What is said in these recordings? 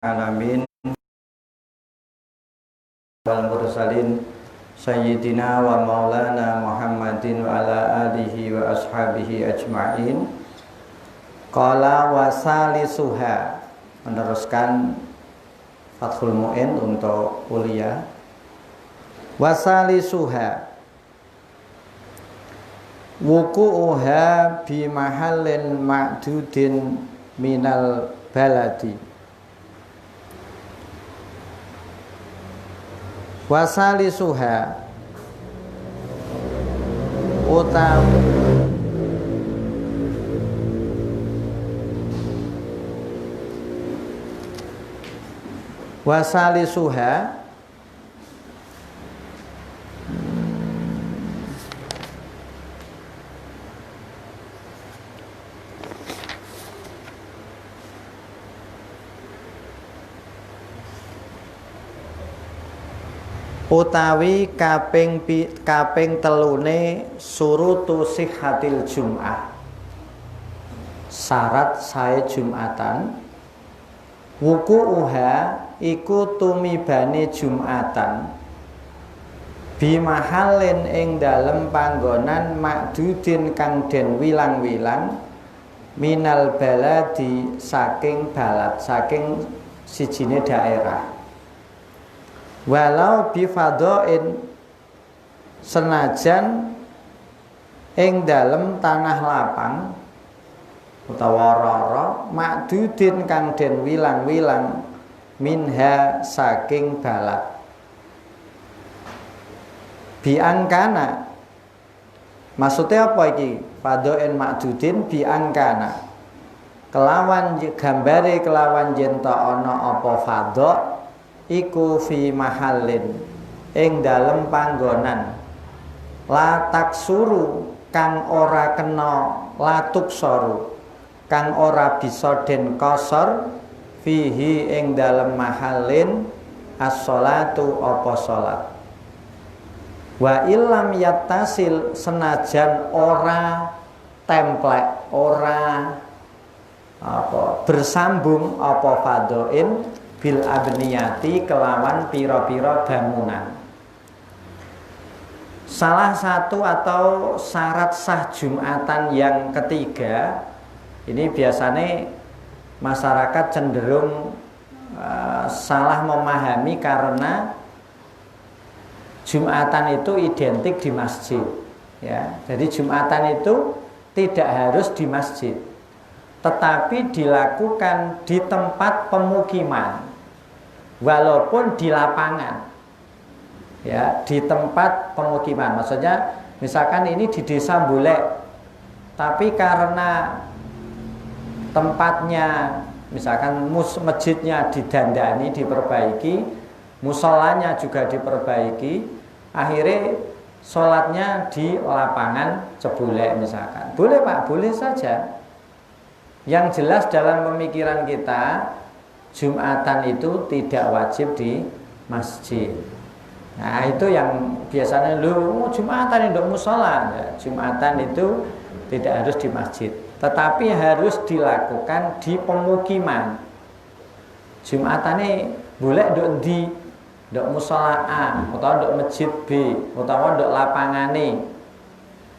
alamin wal mursalin sayyidina wa maulana Muhammadin wa ala alihi wa ashabihi ajma'in. Qala wasalisuha, meneruskan Fathul Mu'in untuk kuliah. Wasalisuha wuku'uha bi mahallin ma'dudin minal baladi. Wasalisuha wasalisuha utawi kaping telune surutu sihhatil jum'ah, syarat sae Jumatan. Wuku'uha iku tumibane Jumatan bimahallin ing dalem panggonan makdudin kang den wilang-wilang minal baladi saking balad, saking sijine daerah. Walau bifadoin, senajan ing dalem tanah lapang utawa rara makdudin kang den wilang-wilang minha saking balad. Biangkana, maksudnya apa iki? Fadoin makdudin biangkana, kelawan gambare kelawan jenta ana apa fadho iku fi mahallin ing dalem panggonan la taksuru kang ora kena, latuk soru kang ora bisa den kosor fihi ing dalem mahallin as-sholatu apa salat. Wa illam yattasil, senajan ora templek, ora apa bersambung apa fadoin bil abniyati kelawan pira-pira bangunan. Salah satu atau syarat sah Jumatan yang ketiga, ini biasanya masyarakat cenderung salah memahami karena Jumatan itu identik di masjid, ya. Jadi Jumatan itu tidak harus di masjid, tetapi dilakukan di tempat pemukiman. Walaupun di lapangan, ya, di tempat pemukiman. Maksudnya misalkan ini di desa Bulek, tapi karena tempatnya misalkan masjidnya didandani, diperbaiki, musolanya juga diperbaiki, akhirnya sholatnya di lapangan Cebulek misalkan. Boleh Pak, boleh saja. Yang jelas dalam pemikiran kita, Jumatan itu tidak wajib di masjid. Nah itu yang biasanya lu Jumatan itu musola, ya, Jumatan itu tidak harus di masjid, tetapi harus dilakukan di pemukiman. Jumatan ini boleh di musola A, atau dok masjid B, atau dok lapangan ini,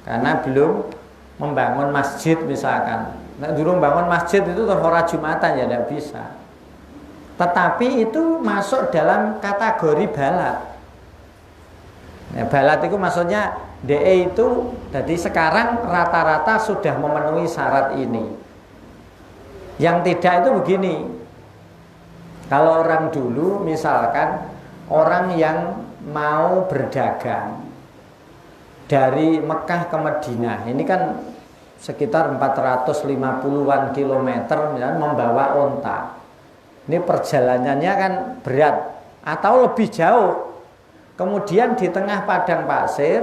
karena belum membangun masjid misalkan. Nah, dulu bangun masjid itu terhora Jumatan ya tidak bisa. Tetapi itu masuk dalam kategori balad. Ya, balad itu maksudnya DE itu, jadi sekarang rata-rata sudah memenuhi syarat ini. Yang tidak itu begini. Kalau orang dulu misalkan orang yang mau berdagang dari Mekah ke Madinah, ini kan sekitar 450-an kilometer, membawa onta. Ini perjalanannya kan berat atau lebih jauh. Kemudian di tengah padang pasir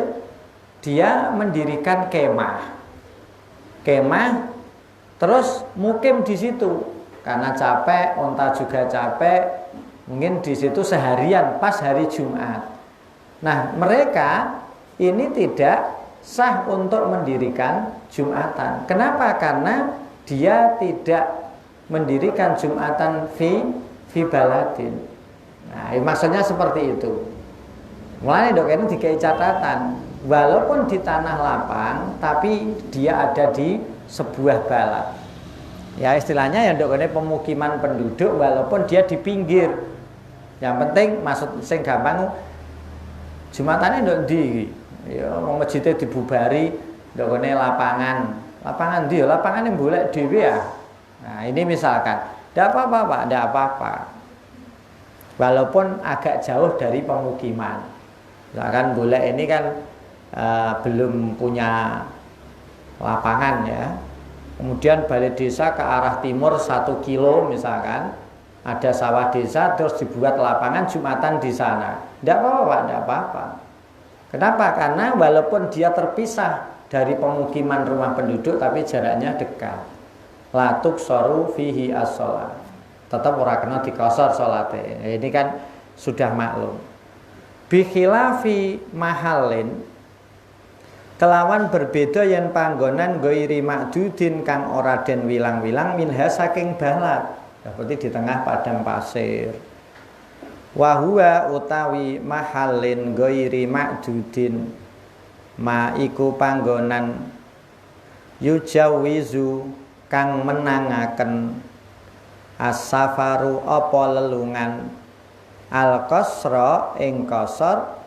dia mendirikan kemah. Kemah terus mukim di situ karena capek, onta juga capek. Mungkin di situ seharian pas hari Jumat. Nah, mereka ini tidak sah untuk mendirikan Jumatan. Kenapa? Karena dia tidak mendirikan Jumatan fi fi baladin. Nah, maksudnya seperti itu. Mulai dok ini dikai catatan, walaupun di tanah lapang, tapi dia ada di sebuah balad. Ya istilahnya ya dok ini pemukiman penduduk, walaupun dia di pinggir. Yang penting maksud sing gampang, jumatannya dok di, ya mau masjidnya dibubari, dok ini lapangan dia, lapangan yang boleh dewi ya. Nah ini misalkan, tidak apa-apa pak, tidak apa-apa. Walaupun agak jauh dari pemukiman. Misalkan boleh ini kan belum punya lapangan ya. Kemudian balai desa ke arah timur 1 kilo misalkan, ada sawah desa terus dibuat lapangan Jumatan di sana. Tidak apa-apa Pak, tidak apa-apa. Kenapa? Karena walaupun dia terpisah dari pemukiman rumah penduduk tapi jaraknya dekat. La tuqsaru fihi as-shalah. Tetap ora kena dikosor salate. Ini kan sudah maklum. Bikhilafi mahalin kelawan berbeda yen panggonan ghairi ma'dudin kang ora den wilang-wilang minha saking balad. Seperti di tengah padang pasir. Wa huwa utawi mahalin ghairi ma'dudin ma iku panggonan yujawizu kang menangaken as-safaru apa lelungan al-qasra ing qasar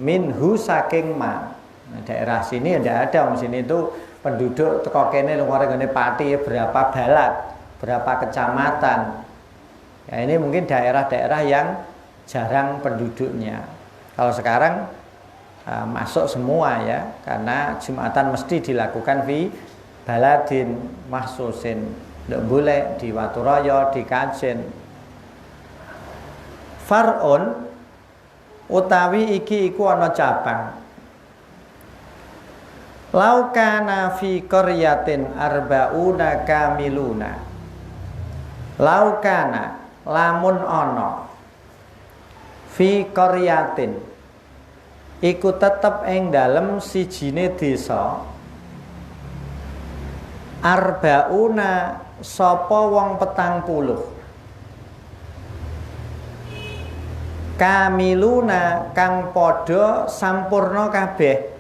minhu saking ma. Nah, daerah sini tidak ada, sini itu penduduk teko kene luar ngene Pati berapa balad, berapa kecamatan. Ya ini mungkin daerah-daerah yang jarang penduduknya. Kalau sekarang masuk semua ya, karena Jumatan mesti dilakukan di baladin mahsusin. Tidak boleh di Waturaya, di Kajen. Far'un utawi iki iku ana cabang. Laukana fi qaryatin arba'una kamiluna. Laukana lamun ana fi qaryatin iku tetep ing dalem sijine desa arba'una sapa wong 40 kamiluna kang podo sampurna kabeh.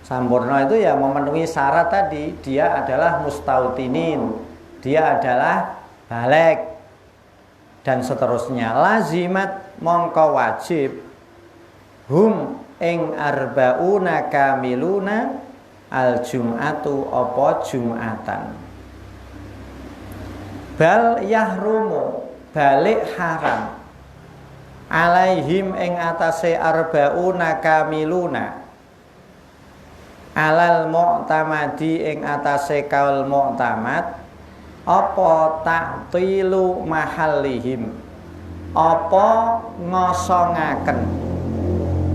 Sampurna itu ya memenuhi syarat tadi. Dia adalah mustautinin, dia adalah balik dan seterusnya. Lazimat mongko wajib hum ing arba'una kamiluna al jum'atu apa jum'atan. Bal yahrumu balik haram alaihim ing atase arba'una kamiluna alal mu'tamadi ing atase kaul mu'tamad apa ta'tilu mahallihim apa ngosongaken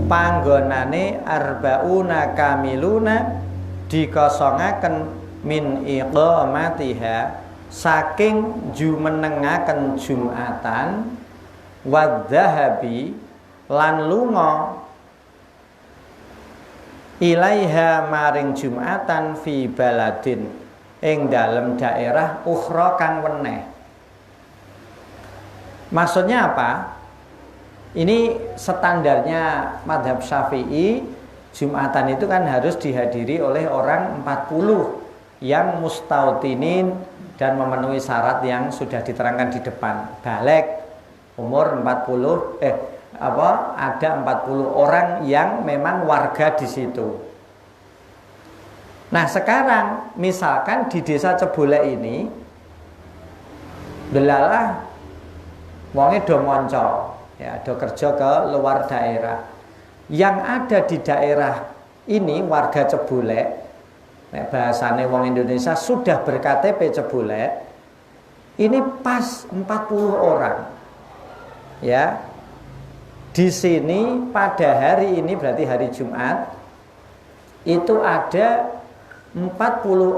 panggonane arba'una kamiluna dikosongaken min iqamatiha saking jumenengaken Jumatan wadzahabi lan lunga ilaiha maring Jumatan fi baladin ing dalem daerah ukhra kang weneh. Maksudnya apa? Ini standarnya mazhab Syafi'i, Jumatan itu kan harus dihadiri oleh orang 40 yang mustautinin dan memenuhi syarat yang sudah diterangkan di depan. Balik umur 40 ada 40 orang yang memang warga di situ. Nah, sekarang misalkan di desa Cebole ini delalah wonge do monco, ya, do kerja ke luar daerah. Yang ada di daerah ini warga Cebole, nek bahasane wong Indonesia sudah ber-KTP Cebole, ini pas 40 orang. Ya. Di sini pada hari ini berarti hari Jumat itu ada 40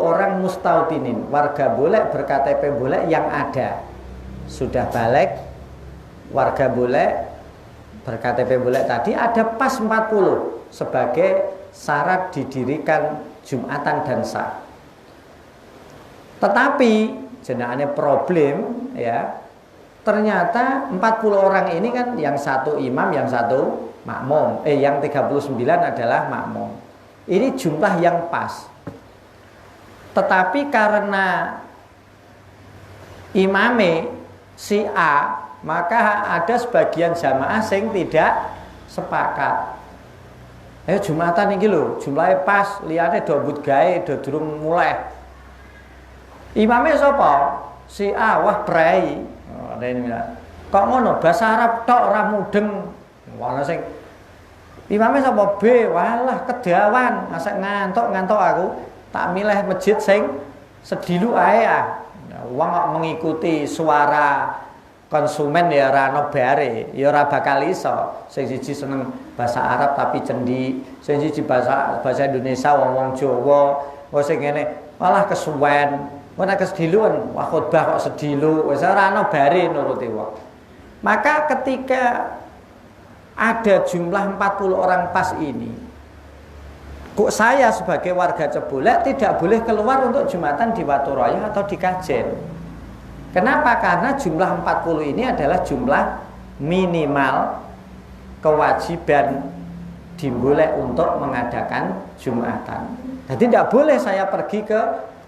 orang mustautinin, warga boleh ber-KTP boleh yang ada. Sudah balik warga boleh ber-KTP boleh tadi ada pas 40 sebagai syarat didirikan Jumatan dan sah. Tetapi jenenge problem ya. ternyata 40 orang ini kan yang satu imam, yang satu makmum. Yang 39 adalah makmum. Ini jumlah yang pas. Tetapi karena imame si A, maka ada sebagian jamaah sing tidak sepakat. Jumatan iki lho, jumlahnya pas, liyane do but gawe, do durung mulai. Imame sapa? Si A, wah brai. Kok ngono, bahasa Arab tok ora mudeng. Ana sing imame sapa? B, walah kedawan, asek ngantuk aku. Tak milih masjid sing sedilu ae ah. Wong kok mengikuti suara konsumen ya ora ono bare, ya ora bakal iso. Sing siji seneng bahasa Arab tapi cendi, sing siji bahasa Indonesia wong Jawa, sing ngene malah kesuwen. Ora kesediluan, wah khotbah kok sedilu, wis ora ono bare nuruti wong. Maka ketika ada jumlah 40 orang pas ini, kok saya sebagai warga Cebolek tidak boleh keluar untuk Jumatan di Waturaya atau di Kajen. Kenapa? Karena jumlah 40 ini adalah jumlah minimal kewajiban dimulai untuk mengadakan Jumatan. Jadi tidak boleh saya pergi ke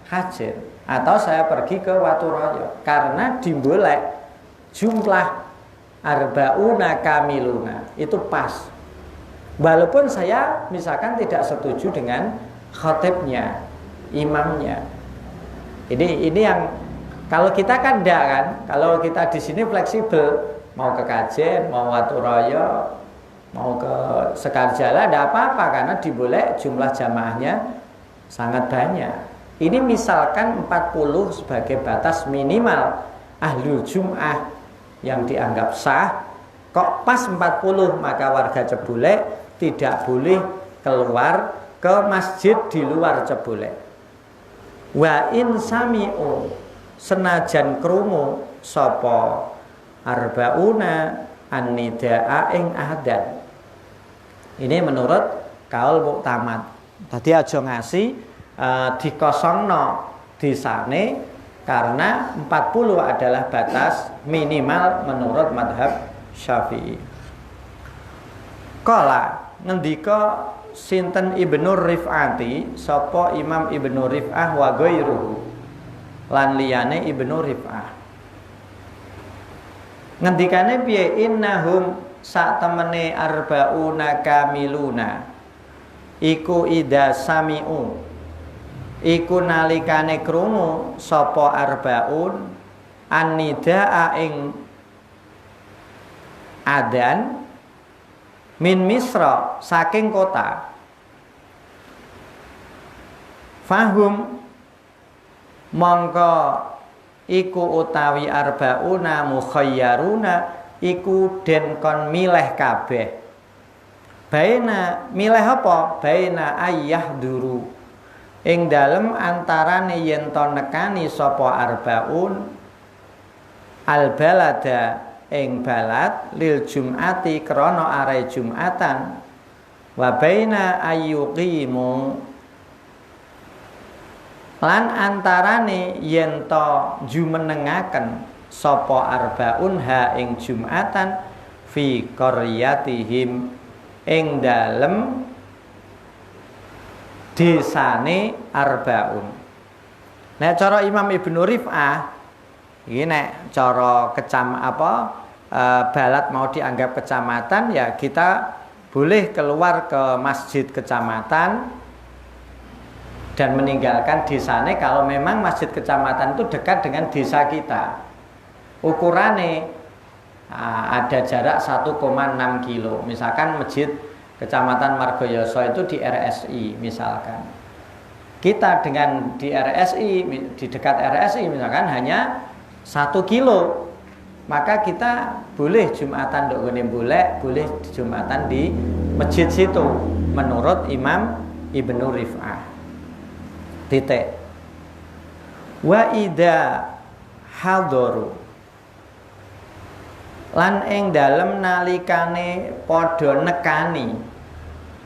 Kajen atau saya pergi ke Waturaya karena dimulai jumlah arba'una kamiluna itu pas. Walaupun saya misalkan tidak setuju dengan khatibnya, imamnya. Ini yang kalau kita kan enggak kan, kalau kita di sini fleksibel, mau ke Kajen, mau Waturaya, mau ke Sekarjala, tidak apa-apa karena diboleh jumlah jamaahnya sangat banyak. Ini misalkan 40 sebagai batas minimal ahlul jum'ah yang dianggap sah, kok pas 40 maka warga Cebolek tidak boleh keluar ke masjid di luar Cebolek. Wa in sami'u senajan krungu sapa arba'una an-nidaa ing adan. Ini menurut kaul muktamad. Tadi aja ngasih dikosongno disane karena 40 adalah batas minimal menurut madhab Syafi'i. Kala ngendika sinten Ibnu Rif'ati sapa Imam Ibnu Rif'ah wa ghairuhu lan liyane Ibnu Rif'ah. Ngendikane piye innahum sak temene arba'una kamiluna iku ida sami'u iku nalikane krungu sapa arbaun an-nidaa ing adan min Misra saking kota fahum mongko iku utawi arbauna mukhayyaruna iku den kon milih kabeh baina milih apa baina ayyah duru ing dalem antarane yen to nekani sapa arbaun al balada ing balad lil jum'ati krana are jum'atan wa baina ayyuqimu lan antarane yen to jumenengaken sapa arbaun ha ing jum'atan fi qaryatihim ing dalem desane arbaun. Nek cara Imam Ibnu Rif'ah iki nek cara balad mau dianggap kecamatan ya kita boleh keluar ke masjid kecamatan dan meninggalkan desane kalau memang masjid kecamatan itu dekat dengan desa kita. Ukurannya ada jarak 1,6 kilo. Misalkan masjid Kecamatan Margoyoso itu di RSI misalkan. Kita dengan di RSI, di dekat RSI misalkan hanya 1 kilo. Maka kita boleh Jumatan ndok ngene boleh Jumatan di masjid situ menurut Imam Ibnu Rif'ah. Titik. Wa idza hadaru lan ing dalem nalikane padha nekani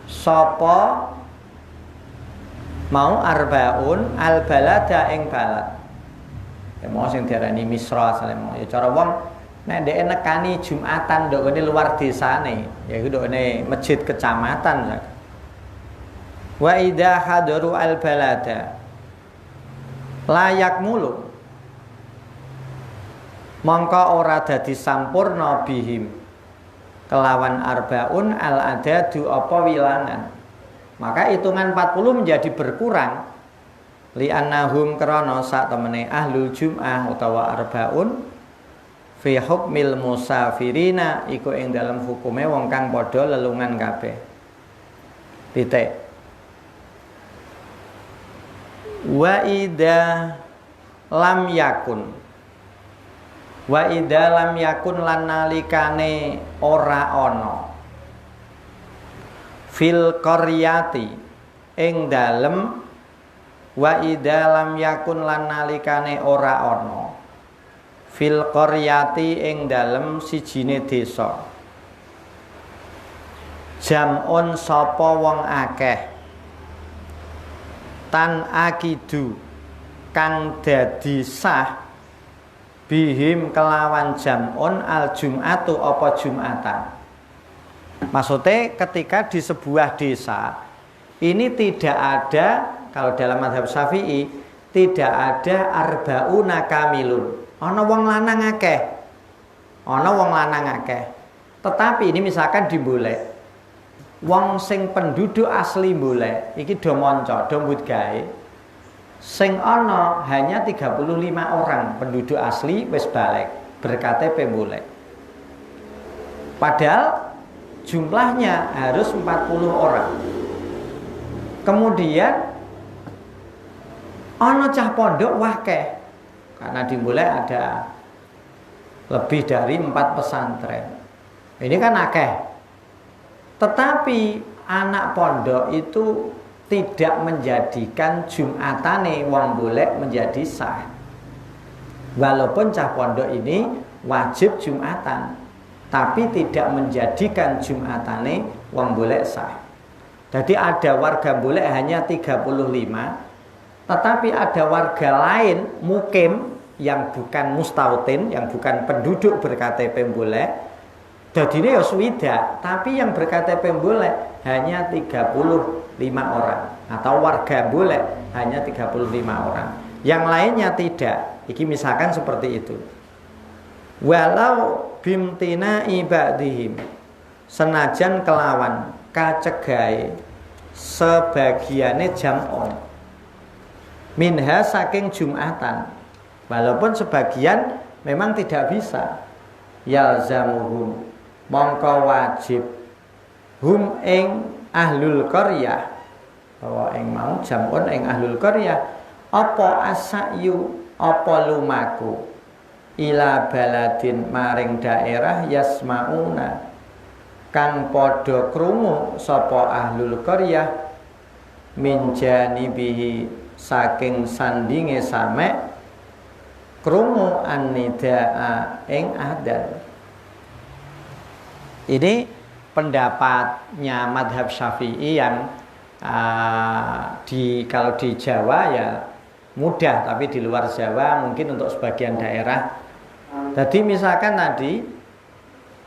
sapa mau arbaun al balada ing balad ya mau sing diarani Misra asale mau ya cara wong Nek dhek nekani Jumatan ndok ngene luar desane, yaiku ndok ngene masjid kecamatan. Wa idza hadaru al balada layak mulu mongko ora dadi sampurna bihim kelawan arbaun al adadu apa wilangan. Maka hitungan 40 menjadi berkurang li'annahum krana sak temene ahlul jum'ah utawa arbaun fi hukmil musafirina iku ing dalam hukume wong kang padha lelungan kabeh. Titik. Wa idza lam yakun lan nalikane ora ana fil qaryati ing dalem wa idza lam yakun lan nalikane ora ana fil qaryati ing dalem sijine desa jam'un sapa wong akeh tan akidu kang dadi sah bihim kelawan jam'un al jum'atu apa jum'atan. Maksudnya ketika di sebuah desa ini tidak ada, kalau dalam mazhab Syafi'i tidak ada arbauna kamilun. Ana wong lanang akeh. Tetapi ini misalkan dimbolek. Wong sing penduduk asli boleh, iki do monco, do mbut gawe. Sing ana hanya 35 orang penduduk asli wis balik ber-KTP boleh. Padahal jumlahnya harus 40 orang. Kemudian ana cah pondok wakeh. Karena di boleh ada lebih dari 4 pesantren. Ini kan akeh. Tetapi anak pondok itu tidak menjadikan Jumatane wong boleh menjadi sah. Walaupun cah pondok ini wajib Jumatan, tapi tidak menjadikan Jumatane wong boleh sah. Jadi ada warga boleh hanya 35, tetapi ada warga lain mukim yang bukan mustautin, yang bukan penduduk ber-KTP boleh. Jadi ini ya swida, tapi yang ber-KTP boleh hanya 35 orang, atau warga boleh hanya 35 orang. Yang lainnya tidak. Iki misalkan seperti itu. Walau bimtina ibadihim, senajan kelawan kacegai sebagiane jam'on minha saking Jumatan, walaupun sebagian memang tidak bisa. Yalzamuhum mongko wajib hum ing ahlul qaryah, bahwa ing mau jam'un ing ahlul qaryah apa asayu apa lumaku ila baladin maring daerah yasmauna kang padha krungu sapa ahlul qaryah min janibihi saking sandinge same krungu annidaa ing adzan. Ini pendapatnya madhab Syafi'i yang kalau di Jawa ya mudah, tapi di luar Jawa mungkin untuk sebagian daerah. Jadi misalkan tadi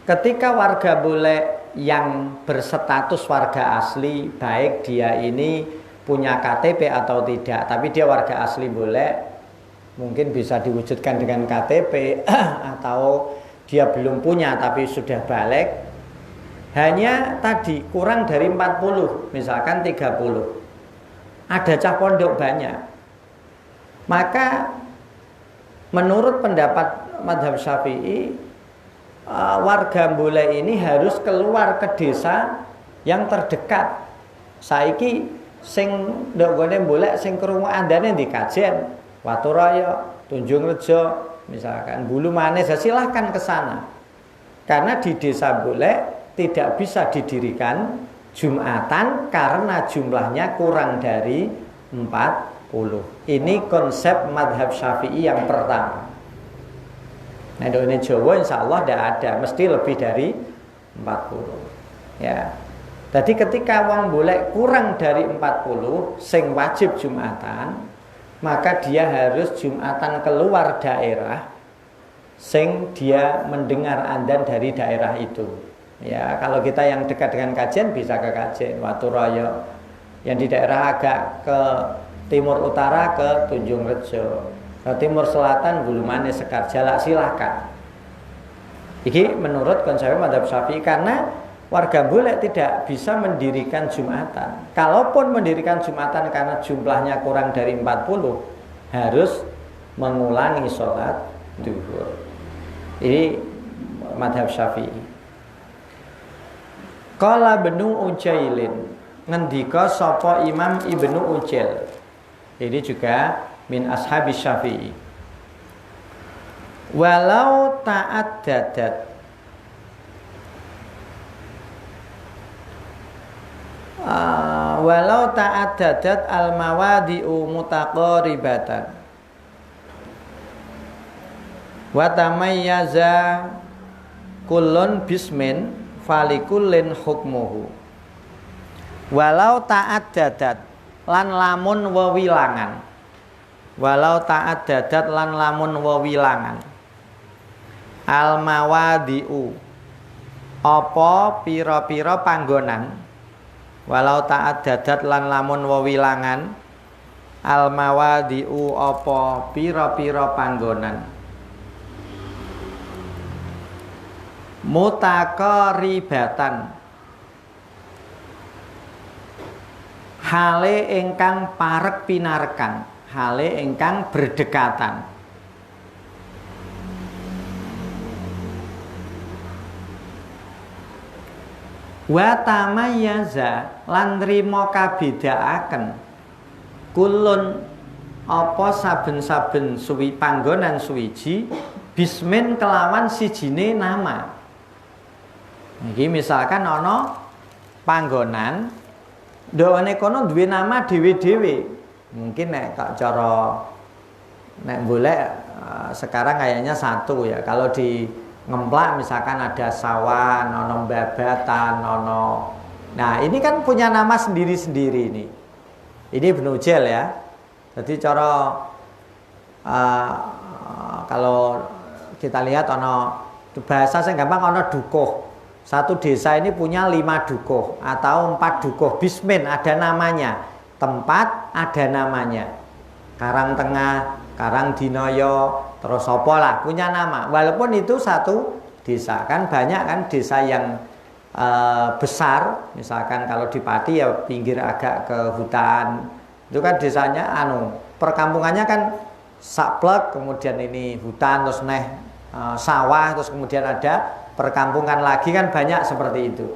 ketika warga boleh yang berstatus warga asli, baik dia ini punya KTP atau tidak, tapi dia warga asli boleh, mungkin bisa diwujudkan dengan KTP atau dia belum punya tapi sudah balik. Hanya tadi kurang dari 40, misalkan 30. Ada cah pondok banyak. Maka menurut pendapat madhab Syafi'i, warga boleh ini harus keluar ke desa yang terdekat. Saiki sing ndok gone boleh sing krungu andane di Kajen, Waturaya, Tunjungrejo, misalkan Bulu Manis, silahkan ke sana. Karena di desa boleh tidak bisa didirikan Jumatan karena jumlahnya kurang dari 40. Ini konsep madhab Syafi'i yang pertama. Nah, di Jawa insya Allah tidak ada, mesti lebih dari 40. Ya. Jadi ketika wong boleh kurang dari 40 sing wajib Jumatan, maka dia harus Jumatan keluar daerah sing dia mendengar adzan dari daerah itu. Ya, kalau kita yang dekat dengan kajian bisa ke Kajen, Waturaya. Yang di daerah agak ke timur utara ke Tunjung Rejo, ke timur selatan Bulumane Sekar Jalak, silakan. Ini menurut konsep mazhab Syafi'i, karena warga Bulek tidak bisa mendirikan Jumatan. Kalaupun mendirikan Jumatan karena jumlahnya kurang dari 40, harus mengulangi sholat duhur. Ini mazhab Syafi'i. Qala Ibnu Ujailin, ngendika sapa Imam Ibnu Ujail. Ini juga min ashabis Syafi'i. Walau ta'addadat walau ta'addadat al-mawadi'u mutaqaribatan wa tamayyaza kullun bismin falikullin hukmuhu. Walau ta'addadat lan lamun wewilangan, walau ta'addadat lan lamun wewilangan, al mawadi'u apa pira-pira panggonan, walau ta'addadat lan lamun wewilangan, al mawadi'u apa pira-pira panggonan, mutaqaribatan hale ingkang parek pinarekan, hale ingkang berdekatan. Wa tamayyaza lan nrimo kabedaaken kulun apa saben-saben suwi panggonan suwiji bismin kelawan sijine nama. Iki misalkan ana panggonan ndone kono duwe nama dhewe-dhewe. Mungkin nek kok cara nek boleh sekarang kayaknya satu ya. Kalau di Ngemplak misalkan ada Sawan, ono Babatan, ono. Nah, ini kan punya nama sendiri-sendiri ini. Ini Ibnu Ujail ya. Jadi cara kalau kita lihat ono bahasa yang gampang, ono dukuh. Satu desa ini punya 5 dukuh atau 4 dukuh. Bismin ada namanya, tempat ada namanya. Karangtengah, Karangdinoyo, terus apa lah, punya nama. Walaupun itu satu desa, kan banyak kan desa yang besar. Misalkan kalau di Pati ya pinggir agak ke hutan. Itu kan desanya perkampungannya kan saplek, kemudian ini hutan, terus sawah, terus kemudian ada perkampungan lagi, kan banyak seperti itu.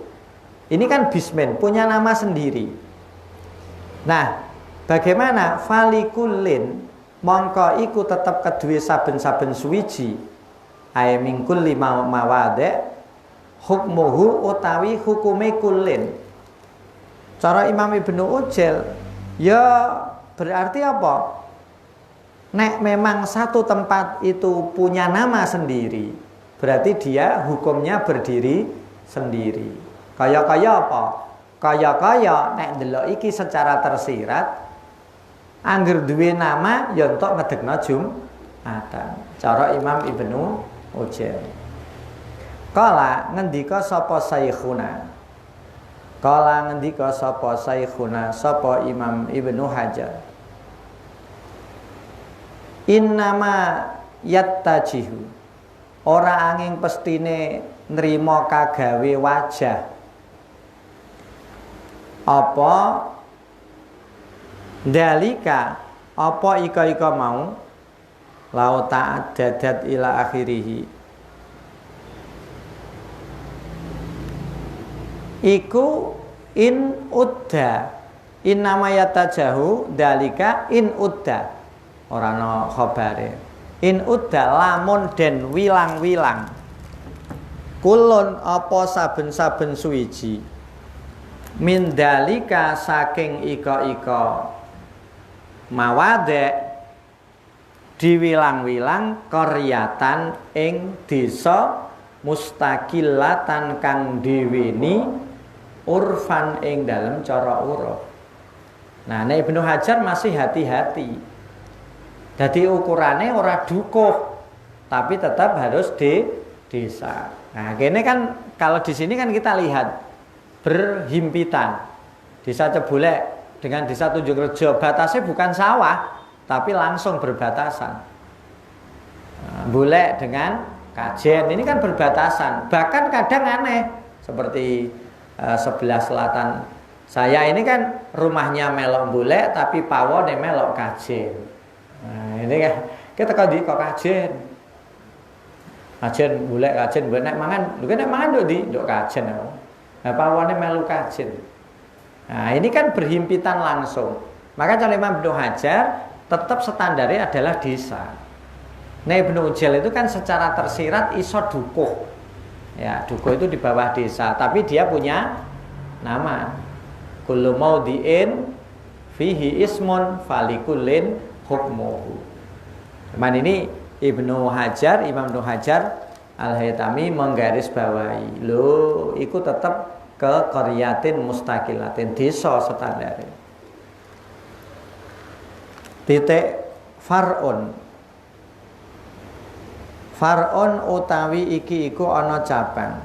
Ini kan bismin, punya nama sendiri. Nah, bagaimana falikullin mongko iku tetep kedue saben-saben suwiji ae mingkul 5 mawade hukmuhu utawi hukume kullin. Cara Imam Ibnu Ujail ya berarti apa? Nek memang satu tempat itu punya nama sendiri, berarti dia hukumnya berdiri sendiri. Kaya-kaya apa? Kaya-kaya nek ndelok iki secara tersirat, angger duwe nama ya entuk ngedekno Jumatan. Cara Imam Ibnu Ujail. Kala ngendika sapa Saikhuna. Kala ngendika sapa Saikhuna, sapa Imam Ibnu Hajar. Innama yattajihu, ora angin pestine nrimo kagawe wajah apa dalika apa ika mau lau ta'addadat ila akhirih iku in udda innama yatajahu dalika in udda ora ana khabare in udda lamun den wilang-wilang kulun apa saben-saben suwiji min dalika saking ika-ika mawade diwilang-wilang qaryatan ing desa mustaqillatan kang diweni urfan ing dalem cara uruf. Nah, nek Ibnu Hajar masih hati-hati. Dadi ukurane ora dukuh. tapi tetap harus di desa. Nah, ini kan kalau di sini kan kita lihat berhimpitan. Desa Cebulek dengan desa Tunjungrejo batasnya bukan sawah, tapi langsung berbatasan. Nah, Bulek dengan Kajen ini kan berbatasan. Bahkan kadang aneh seperti sebelah selatan saya ini kan rumahnya melok Bulek tapi pawone melok Kajen. Nah, ini kan kita kalau di kok Kajen. Kajen Bulek nek mangan, lho nek mangan nduk di nduk Kajen. Nah, pawone melu Kajen. Nah, ini kan berhimpitan langsung. Maka cara Imam Ibnu Hajar tetap standarnya adalah desa. Nah, Ibnu Ujal itu kan secara tersirat iso dukuh. Ya, dukuh itu di bawah desa, tapi dia punya nama. Kullu maudhi'in fihi ismun falikullin hukmuhu. Cuman ini Ibnu Hajar, Imam Ibnu Hajar Al-Haytami menggarisbawahi, lho iku tetap ke qaryatin mustaqilatin, desa standare. Titik far'un. Far'un utawi iki iku ana cabang.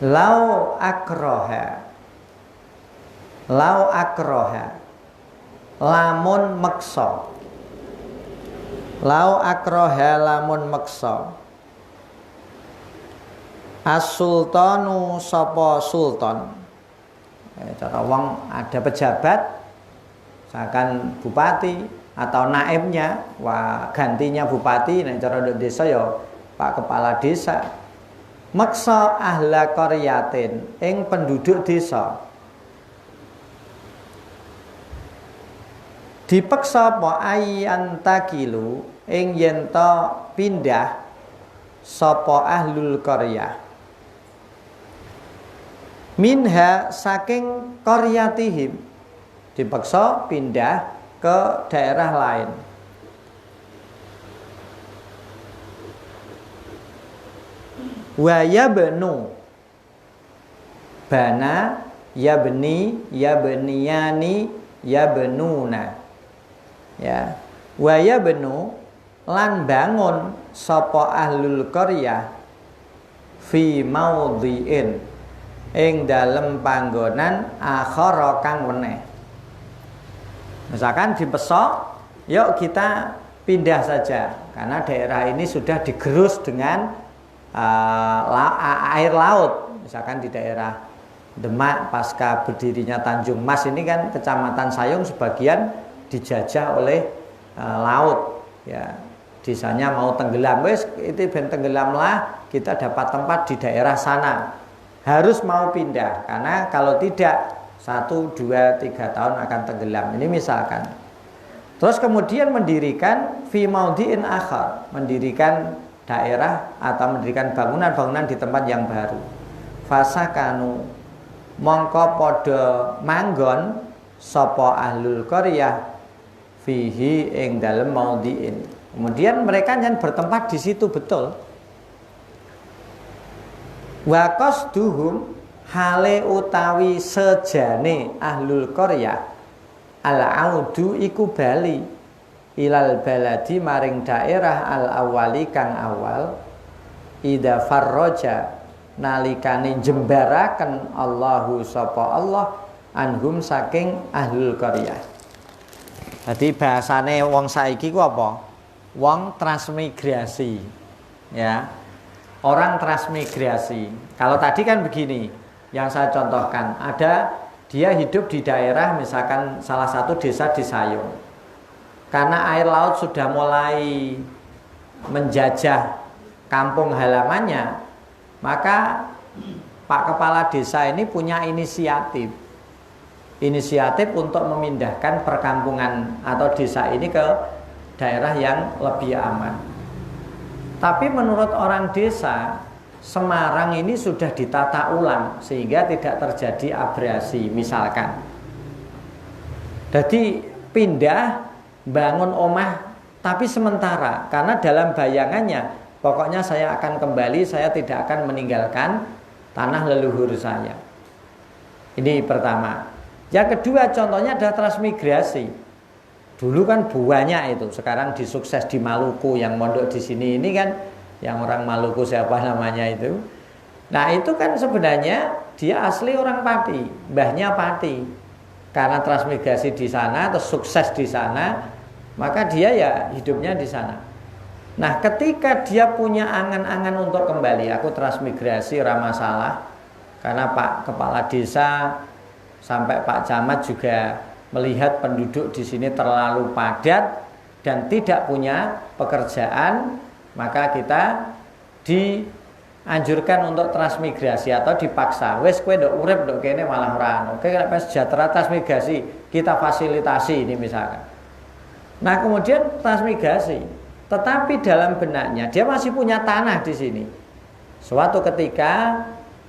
Lau akroha. Lau akroha. Lamun meksa. Lau akroha lamun meksa. As-sultanu sapa sultan. Cara wong ada pejabat, misalkan bupati atau naibnya, wah gantinya bupati, nek cara desa ya Pak Kepala Desa. Meksa ahla qaryatin ing penduduk desa. Dipeksa apa ayan takilu ing yen to pindah sapa ahlul qaryah. Minha saking qaryatihim, dipaksa pindah ke daerah lain. Wa yabnu, bana yabni yabniyani yabnuna. Ya, wa yabnu lan bangun sapa ahlul qaryah fi maudhi'in ing dalem panggonan akhara kang weneh. Misalkan dipesok, yuk kita pindah saja karena daerah ini sudah digerus dengan air laut. Misalkan di daerah Demak pasca berdirinya Tanjung Mas ini kan Kecamatan Sayung sebagian dijajah oleh laut. Ya, desanya mau tenggelam, wes itu ben tenggelam lah, kita dapat tempat di daerah sana. Harus mau pindah karena kalau tidak 1, 2, 3 tahun akan tenggelam. Ini misalkan. Terus kemudian mendirikan fi maudhi'in akhar, mendirikan daerah atau mendirikan bangunan-bangunan di tempat yang baru. Fasakanu mongko padha manggon sapa ahlul qaryah fihi ing dalem maudhi'in. Kemudian mereka yang bertempat di situ betul. Wa qasduhum hale utawi sejane ahlul qaryah al-audu iku bali ilal baladi maring daerah al-awwali kang awal ida farroja nalikane jembaraken Allahu sapa Allah anhum saking ahlul qaryah. Jadi bahasane wong saiki ku apa? Wong transmigrasi. Ya. Orang transmigrasi. Kalau tadi kan begini, yang saya contohkan, ada dia hidup di daerah misalkan salah satu desa di Sayung. Karena air laut sudah mulai menjajah kampung halamannya, maka Pak Kepala Desa ini punya inisiatif untuk memindahkan perkampungan atau desa ini ke daerah yang lebih aman. Tapi menurut orang desa, Semarang ini sudah ditata ulang sehingga tidak terjadi abrasi misalkan. Jadi pindah bangun omah tapi sementara karena dalam bayangannya pokoknya saya akan kembali, saya tidak akan meninggalkan tanah leluhur saya. Ini pertama. Yang kedua contohnya adalah transmigrasi. Dulu kan banyak itu, sekarang disukses di Maluku, yang mondok di sini ini kan yang orang Maluku siapa namanya itu. Nah itu kan sebenarnya dia asli orang Pati, mbahnya Pati. Karena transmigrasi di sana atau sukses di sana, maka dia ya hidupnya di sana. Nah ketika dia punya angan-angan untuk kembali, aku transmigrasi ora masalah, karena Pak Kepala Desa sampai Pak Camat juga melihat penduduk di sini terlalu padat dan tidak punya pekerjaan, maka kita dianjurkan untuk transmigrasi atau dipaksa. Wes kowe ndok urip ndok kene malah ora ono. Kowe nek sejahtera transmigrasi, kita fasilitasi ini misalkan. Nah, kemudian transmigrasi, tetapi dalam benaknya dia masih punya tanah di sini. Suatu ketika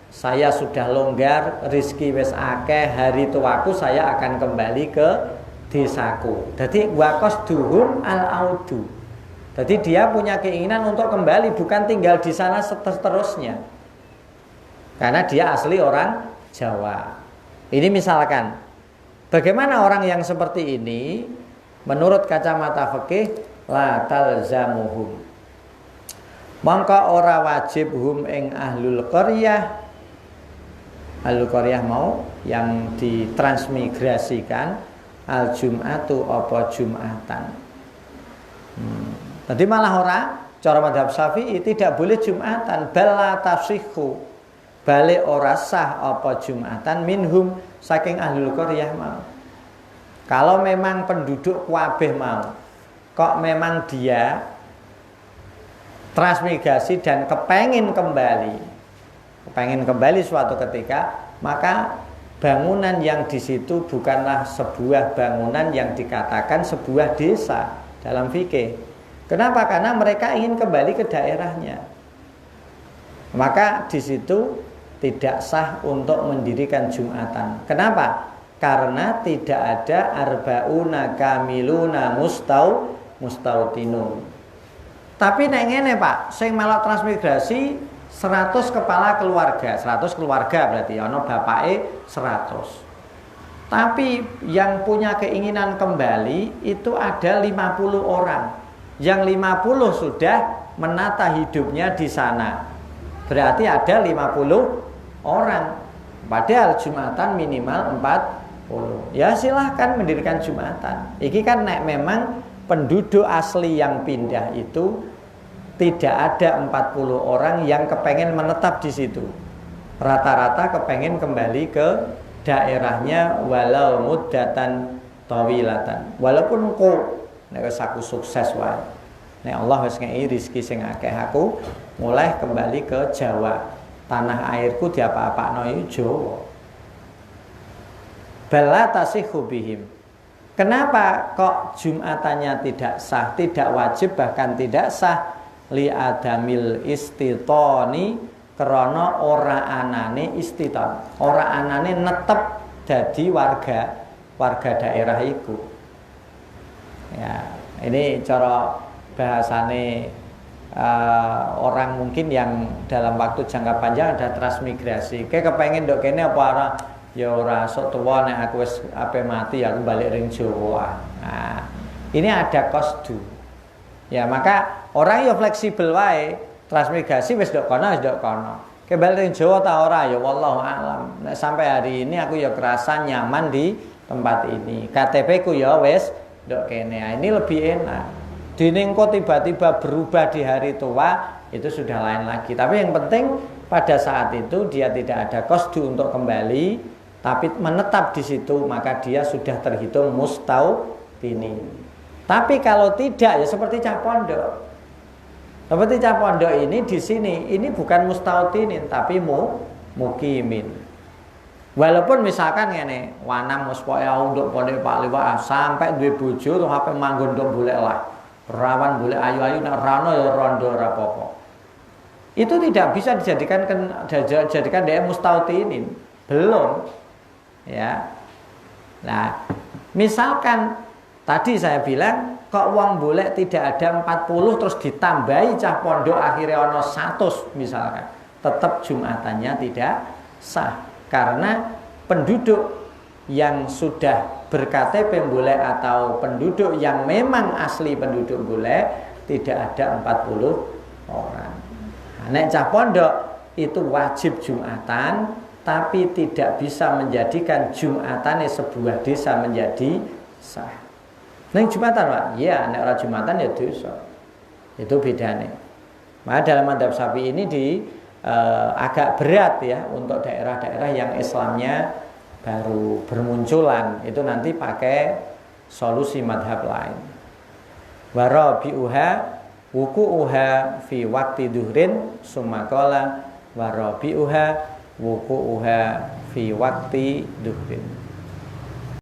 saya sudah longgar, rizki wis akeh, hari tuaku saya akan kembali ke desaku. Jadi wakos duhum al-audu. Jadi dia punya keinginan untuk kembali, bukan tinggal di sana seterusnya. Karena dia asli orang Jawa. Ini misalkan, bagaimana orang yang seperti ini? Menurut kacamata fikih, la talzamuhum. Mangka ora wajib hum ing ahlul qaryah. Ahlul qaryah mau yang ditransmigrasikan al jum'atu apa jum'atan. Tadi malah ora cara mazhab Syafi'i tidak boleh jum'atan, bala tasihhu. Balik ora sah apa jum'atan minhum saking ahlul qaryah mau. Kalau memang penduduk Kuabeh mau, kok memang dia transmigrasi dan kepengen kembali suatu ketika, maka bangunan yang di situ bukanlah sebuah bangunan yang dikatakan sebuah desa dalam fikih. Kenapa? Karena mereka ingin kembali ke daerahnya. Maka di situ tidak sah untuk mendirikan Jumatan. Kenapa? Karena tidak ada arba'una kamiluna mustautinun. Tapi nek ngene Pak, sing melok transmigrasi 100 kepala keluarga, 100 keluarga berarti ono bapake 100. Tapi yang punya keinginan kembali itu ada 50 orang. Yang 50 sudah menata hidupnya di sana. Berarti ada 50 orang. Padahal Jumatan minimal 40. Ya silahkan mendirikan Jumatan. Iki kan nek memang penduduk asli yang pindah itu tidak ada 40 orang yang kepengen menetap di situ. Rata-rata kepengen kembali ke daerahnya walau muddatan tawilatan. Walaupun nek aku sukses wae. Nek Allah wis ngei rezeki sing akeh aku mulai kembali ke Jawa. Tanah airku diapa-apakno iki Jawa. Bala tasihhu bihim. Kenapa kok Jumatannya tidak sah, tidak wajib, bahkan tidak sah? Li adamil istitoni, karena ora anane istiton, ora anane netep dadi warga daerah iku. Ya, ini cara bahasane orang mungkin yang dalam waktu jangka panjang ada transmigrasi. Kayak kepengen ndok kene apa ora? Ya ora sok tuwa nek aku wis ape mati aku balik ring Jawa. Nah, ini ada kosdu. Ya, maka orang ya fleksibel wae. Transmigrasi wis ndok kono, wis ndok kono. Ke balik ring Jawa ta ora ya wallahu alam. Nek sampai hari ini aku ya kerasa nyaman di tempat ini. KTP ku ya wis ndok kene. Nah, ini lebih enak. Dene kok tiba-tiba berubah di hari tua itu sudah lain lagi. Tapi yang penting pada saat itu dia tidak ada kosdu untuk kembali, tapi menetap di situ, maka dia sudah terhitung mustautinin. Tapi kalau tidak ya seperti cah pondok. Seperti cah pondok ini di sini ini bukan mustautinin tapi mukimin. Walaupun misalkan ngene, wanam mus pokoke nduk pondok Pak Liwak sampai duwe bojo terus ape manggon nduk golek lah. Rawan boleh ayu-ayu nek rano ya rondo ora apa-apa. Itu tidak bisa dijadikan dia mustautinin. Belum. Ya. Nah, misalkan tadi saya bilang kok wong boleh tidak ada 40 terus ditambahi cah pondok akhirnya ono 100 misalkan. Tetap Jumatannya tidak sah karena penduduk yang sudah ber-KTP bule atau penduduk yang memang asli penduduk bule tidak ada 40 orang. Nah, nek cah pondok itu wajib Jumatan, tapi tidak bisa menjadikan Jumatane sebuah desa menjadi sah. Neng Jumatan Pak, iya, nek ora Jumatan ya dosa. Itu bedanya. Maka dalam madzhab Syafi'i ini agak berat ya untuk daerah-daerah yang Islamnya baru bermunculan, itu nanti pakai solusi madhab lain. Warabi'uha wuku'uha fi waktu duhrin summa qala warabi'uha wuku'uha fi waktu duhrin.